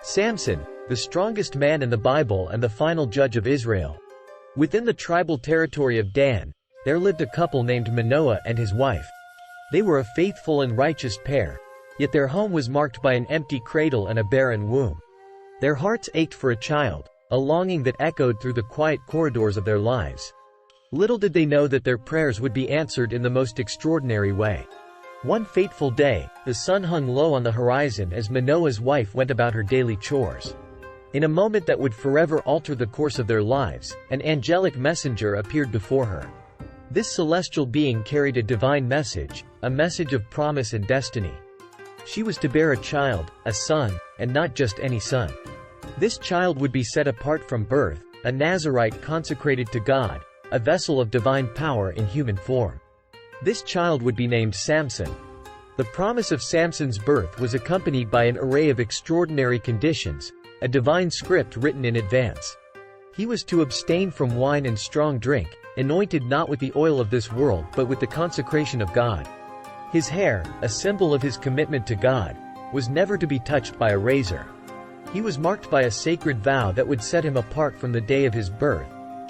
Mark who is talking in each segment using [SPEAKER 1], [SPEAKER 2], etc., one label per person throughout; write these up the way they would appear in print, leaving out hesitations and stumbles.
[SPEAKER 1] Samson, the strongest man in the Bible and the final judge of Israel. Within the tribal territory of Dan, there lived a couple named Manoah and his wife. They were a faithful and righteous pair, yet their home was marked by an empty cradle and a barren womb. Their hearts ached for a child, a longing that echoed through the quiet corridors of their lives. Little did they know that their prayers would be answered in the most extraordinary way. One fateful day, the sun hung low on the horizon as Manoah's wife went about her daily chores. In a moment that would forever alter the course of their lives, an angelic messenger appeared before her. This celestial being carried a divine message, a message of promise and destiny. She was to bear a child, a son, and not just any son. This child would be set apart from birth, a Nazarite consecrated to God, a vessel of divine power in human form. This child would be named Samson. The promise of Samson's birth was accompanied by an array of extraordinary conditions, a divine script written in advance. He was to abstain from wine and strong drink, anointed not with the oil of this world but with the consecration of God. His hair, a symbol of his commitment to God, was never to be touched by a razor. He was marked by a sacred vow that would set him apart from the day of his birth,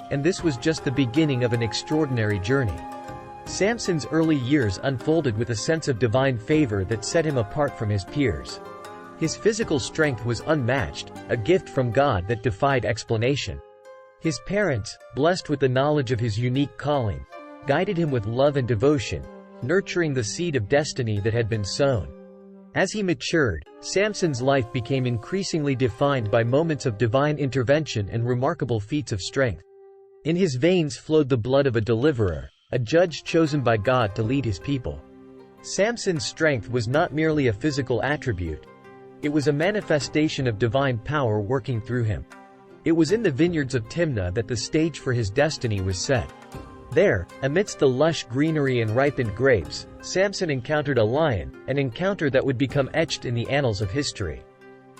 [SPEAKER 1] and this was just the beginning of an extraordinary journey. Samson's early years unfolded with a sense of divine favor that set him apart from his peers. His physical strength was unmatched, a gift from God that defied explanation. His parents, blessed with the knowledge of his unique calling, guided him with love and devotion, nurturing the seed of destiny that had been sown. As he matured, Samson's life became increasingly defined by moments of divine intervention and remarkable feats of strength. In his veins flowed the blood of a deliverer, a judge chosen by God to lead his people. Samson's strength was not merely a physical attribute. It was a manifestation of divine power working through him. It was in the vineyards of Timnah that the stage for his destiny was set. There, amidst the lush greenery and ripened grapes, Samson encountered a lion, an encounter that would become etched in the annals of history.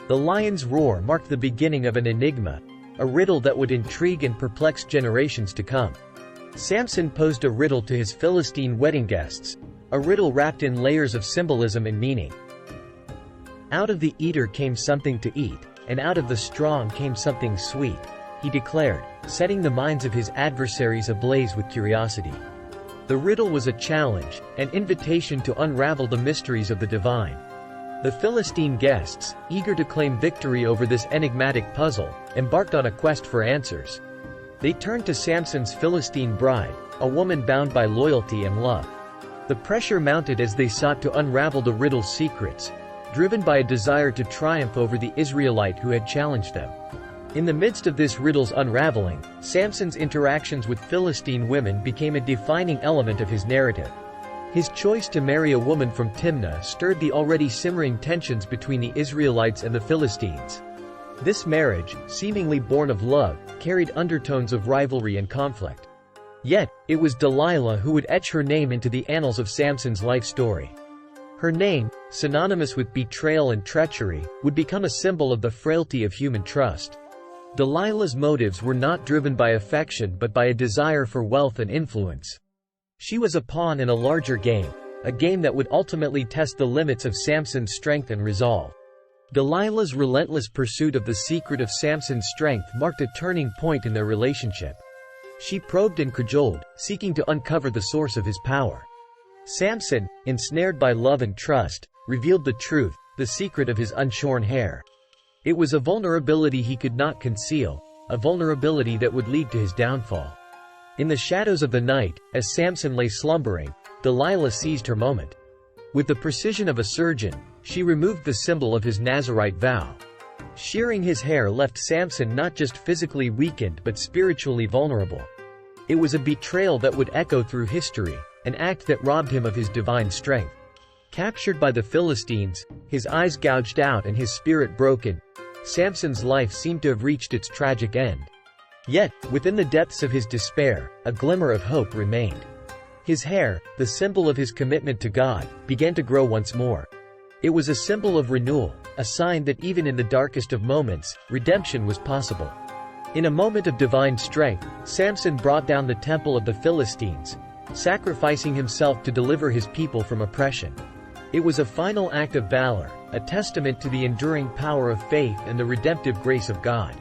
[SPEAKER 1] The lion's roar marked the beginning of an enigma, a riddle that would intrigue and perplex generations to come. Samson posed a riddle to his Philistine wedding guests, a riddle wrapped in layers of symbolism and meaning. Out of the eater came something to eat, and out of the strong came something sweet, he declared, setting the minds of his adversaries ablaze with curiosity. The riddle was a challenge, an invitation to unravel the mysteries of the divine. The Philistine guests, eager to claim victory over this enigmatic puzzle, embarked on a quest for answers. They turned to Samson's Philistine bride, a woman bound by loyalty and love. The pressure mounted as they sought to unravel the riddle's secrets, driven by a desire to triumph over the Israelite who had challenged them. In the midst of this riddle's unraveling, Samson's interactions with Philistine women became a defining element of his narrative. His choice to marry a woman from Timnah stirred the already simmering tensions between the Israelites and the Philistines. This marriage, seemingly born of love, carried undertones of rivalry and conflict. Yet, it was Delilah who would etch her name into the annals of Samson's life story. Her name, synonymous with betrayal and treachery, would become a symbol of the frailty of human trust. Delilah's motives were not driven by affection but by a desire for wealth and influence. She was a pawn in a larger game, a game that would ultimately test the limits of Samson's strength and resolve. Delilah's relentless pursuit of the secret of Samson's strength marked a turning point in their relationship. She probed and cajoled, seeking to uncover the source of his power. Samson, ensnared by love and trust, revealed the truth, the secret of his unshorn hair. It was a vulnerability he could not conceal, a vulnerability that would lead to his downfall. In the shadows of the night, as Samson lay slumbering, Delilah seized her moment. With the precision of a surgeon, she removed the symbol of his Nazarite vow. Shearing his hair left Samson not just physically weakened but spiritually vulnerable. It was a betrayal that would echo through history, an act that robbed him of his divine strength. Captured by the Philistines, his eyes gouged out and his spirit broken, Samson's life seemed to have reached its tragic end. Yet, within the depths of his despair, a glimmer of hope remained. His hair, the symbol of his commitment to God, began to grow once more. It was a symbol of renewal, a sign that even in the darkest of moments, redemption was possible. In a moment of divine strength, Samson brought down the temple of the Philistines, sacrificing himself to deliver his people from oppression. It was a final act of valor, a testament to the enduring power of faith and the redemptive grace of God.